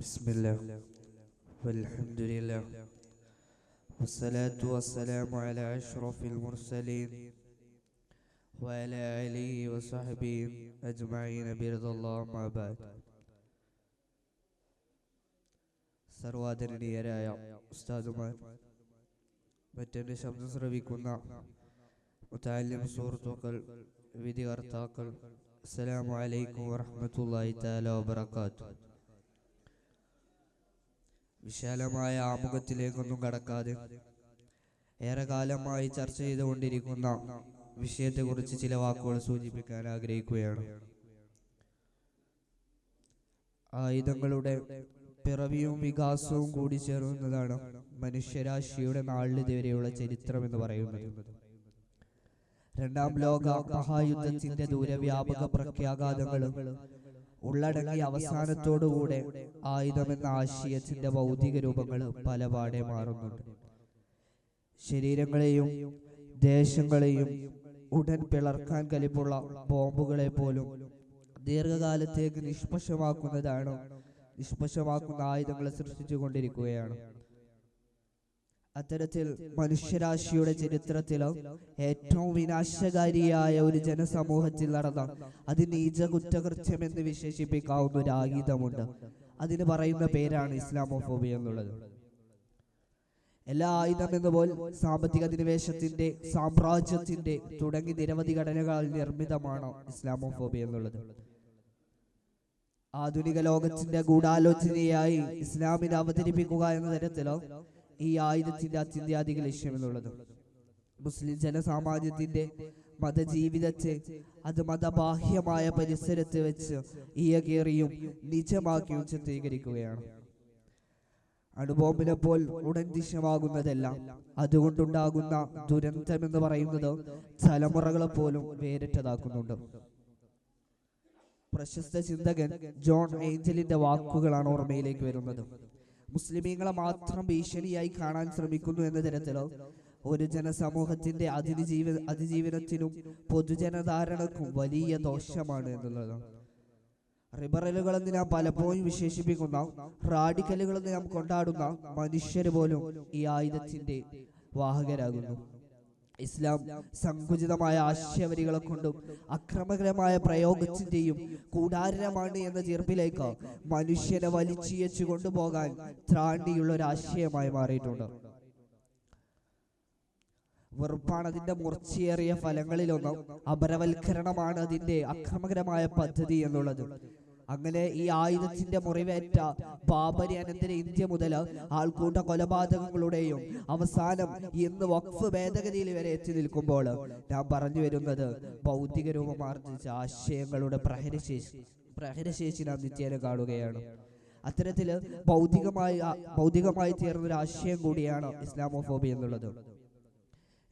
بسم الله والحمد لله والصلاة والسلام على أشرف المرسلين وعلى آله وصحبه أجمعين برضا الله ما بعد. സർവാദരണീയരായ ഉസ്താദുമാർ, മറ്റെൻ്റെ ശബ്ദം ശ്രവിക്കുന്ന മുതഅല്ലിം സുഹൃത്തുക്കൾ, വിധികർത്താക്കൾ, അസ്സലാമു അലൈക്കും വറഹ്മത്തുള്ളാഹി തആല വബറകാതുഹു. വിശാലമായ ആമുഖത്തിലേക്കൊന്നും കടക്കാതെ ഏറെക്കാലമായി ചർച്ച ചെയ്തുകൊണ്ടിരിക്കുന്ന വിഷയത്തെക്കുറിച്ച് ചില വാക്കുകൾ സൂചിപ്പിക്കാൻ ആഗ്രഹിക്കുകയാണ്. ആയുധങ്ങളുടെ പിറവിയും വികാസവും കൂടി ചേർന്നതാണ് മനുഷ്യരാശിയുടെ നാളിതുവരെയുള്ള ചരിത്രം എന്ന് പറയുന്നത്. രണ്ടാം ലോക മഹായുദ്ധത്തിന്റെ ദൂരവ്യാപക പ്രത്യാഘാതങ്ങളും ഉള്ളടങ്ങിയ അവസാനത്തോടുകൂടെ ആയുധമെന്ന ആശയത്തിന്റെ ഭൗതിക രൂപങ്ങൾ പലപാടെ മാറുന്നുണ്ട്. ശരീരങ്ങളെയും ദേശങ്ങളെയും ഉടൻ പിളർക്കാൻ കലിപ്പുള്ള ബോംബുകളെ പോലും ദീർഘകാലത്തേക്ക് നിഷ്പക്ഷമാക്കുന്ന ആയുധങ്ങളെ സൃഷ്ടിച്ചുകൊണ്ടിരിക്കുകയാണ്. അത്തരത്തിൽ മനുഷ്യരാശിയുടെ ചരിത്രത്തിൽ ഏറ്റവും വിനാശകാരിയായ ഒരു ജനസമൂഹത്തിൽ നടന്ന അതിനീച കുറ്റകൃത്യം എന്ന് വിശേഷിപ്പിക്കാവുന്ന ഒരു ആയുധമുണ്ട്. അതിന് പറയുന്ന പേരാണ് ഇസ്ലാമോഫോബിയ എന്നുള്ളത്. എല്ലാ ആയുധം എന്നപോലെ സാമ്പത്തിക അധിനിവേശത്തിന്റെ, സാമ്രാജ്യത്തിന്റെ തുടങ്ങി നിരവധി ഘടനകളാൽ നിർമ്മിതമാണ് ഇസ്ലാമോഫോബിയ എന്നുള്ളത്. ആധുനിക ലോകത്തിന്റെ ഗൂഢാലോചനയായി ഇസ്ലാമിനെ അവതരിപ്പിക്കുക എന്ന തരത്തിലോ ഈ ആയുധത്തിന്റെ അത്യന്താധിക ലക്ഷ്യം എന്നുള്ളത് മുസ്ലിം ജനസാമാന്യത്തിന്റെ മതജീവിതത്തെ അത് മതബാഹ്യമായ പരിസരത്ത് വെച്ച് ഇയകേറിയും നിജമാക്കിയും ചിത്രീകരിക്കുകയാണ്. അണുബോംബിനെ പോൽ ഉടൻ ദിശമാകുന്നതല്ല, അതുകൊണ്ടുണ്ടാകുന്ന ദുരന്തം എന്ന് പറയുന്നത് തലമുറകളെ പോലും വേറിട്ടതാക്കുന്നുണ്ട്. പ്രശസ്ത ചിന്തകൻ ജോൺ ഏഞ്ചലിന്റെ വാക്കുകളാണ് ഓർമ്മയിലേക്ക് വരുന്നത്. മുസ്ലിമീങ്ങളെ മാത്രം ഭീഷണിയായി കാണാൻ ശ്രമിക്കുന്നു എന്ന തരത്തിലോ ഒരു ജനസമൂഹത്തിന്റെ അതിജീവനത്തിനും പൊതുജനധാരണക്കും വലിയ ദോഷമാണ് എന്നുള്ളതാണ്. റിബറലുകളെന്ന് നാം പലപ്പോഴും വിശേഷിപ്പിക്കുന്ന, റാഡിക്കലുകളെന്ന് നാം കൊണ്ടാടുന്ന മനുഷ്യര് പോലും ഈ ആയുധത്തിന്റെ വാഹകരാകുന്നു. ഇസ്ലാം സങ്കുചിതമായ ആശയവരികളെ കൊണ്ടും അക്രമകരമായ പ്രയോഗത്തിന്റെയും കൂടാരമാണ് എന്ന തീർപ്പിലേക്ക് മനുഷ്യനെ വലിച്ചിയച്ചു കൊണ്ടുപോകാൻ ത്രാണ്ടിയുള്ള ഒരു ആശയമായി മാറിയിട്ടുണ്ട്. വെറുപ്പാണ് അതിന്റെ മൂർച്ചയേറിയ ഫലങ്ങളിലൊന്നും, അപരവൽക്കരണമാണ് അതിന്റെ അക്രമകരമായ പദ്ധതി എന്നുള്ളത്. അങ്ങനെ ഈ ആയുധത്തിന്റെ മുറിവേറ്റ ബാബരി അനന്തര ഇന്ത്യ മുതൽ ആൾക്കൂട്ട കൊലപാതകങ്ങളുടെയും അവസാനം ഇന്ന് വഖഫ് ഭേദഗതിയിൽ വരെ എത്തി നിൽക്കുമ്പോൾ ഞാൻ പറഞ്ഞു വരുന്നത് ഭൗതിക രൂപമാർജിച്ച ആശയങ്ങളുടെ പ്രഹരശേഷി നാം നിത്യേന കാണുകയാണ്. അത്തരത്തില് ഭൗതികമായി തീർന്നൊരു ആശയം കൂടിയാണ് ഇസ്ലാമോഫോബിയ എന്നുള്ളത്.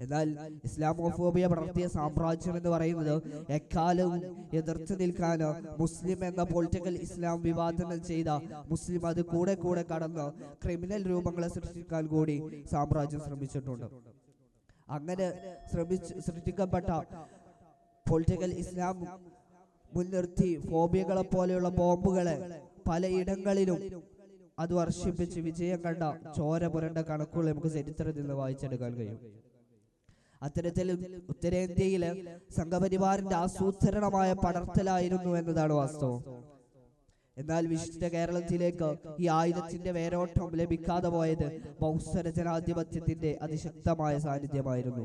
എന്നാൽ ഇസ്ലാമോഫോബിയ വളർത്തിയ സാമ്രാജ്യം എന്ന് പറയുന്നത് എക്കാലവും എതിർത്ത് നിൽക്കാൻ മുസ്ലിം എന്ന പൊളിറ്റിക്കൽ ഇസ്ലാം വിവാദനം ചെയ്ത മുസ്ലിം അത് കൂടെ കടന്ന് ക്രിമിനൽ രൂപങ്ങളെ സൃഷ്ടിക്കാൻ കൂടി സാമ്രാജ്യം ശ്രമിച്ചിട്ടുണ്ട്. അങ്ങനെ സൃഷ്ടിക്കപ്പെട്ട പൊളിറ്റിക്കൽ ഇസ്ലാം മുൻനിർത്തി ഫോബിയകളെ പോലെയുള്ള ബോംബുകളെ പലയിടങ്ങളിലും അത് വർഷിപ്പിച്ച് വിജയം കണ്ട ചോര പുരണ്ട കണക്കുകൾ നമുക്ക് ചരിത്രത്തിൽ നിന്ന് വായിച്ചെടുക്കാൻ കഴിയും. അത്തരത്തിൽ ഉത്തരേന്ത്യയിലെ സംഘപരിവാറിന്റെ ആസൂത്രണമായ പടർത്തലായിരുന്നു എന്നതാണ് വാസ്തവം. എന്നാൽ വിശിഷ്ട കേരളത്തിലേക്ക് ഈ ആയുധത്തിന്റെ വേരോട്ടം ലഭിക്കാതെ പോയത് ബഹുസ്വര ജനാധിപത്യത്തിന്റെ അതിശക്തമായ സാന്നിധ്യമായിരുന്നു.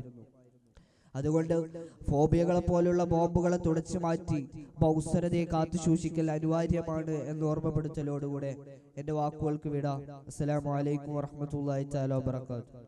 അതുകൊണ്ട് ഫോബിയകളെ പോലുള്ള ബോംബുകളെ തുടച്ചു മാറ്റി ബഹുസ്വരതയെ കാത്തു സൂക്ഷിക്കൽ അനിവാര്യമാണ് എന്ന് ഓർമ്മപ്പെടുത്തലോടുകൂടെ എന്റെ വാക്കുകൾക്ക് വിടാം. അസ്സലാമു അലൈക്കും വറഹ്മത്തുള്ളാഹി തആല വബറകാതുഹു.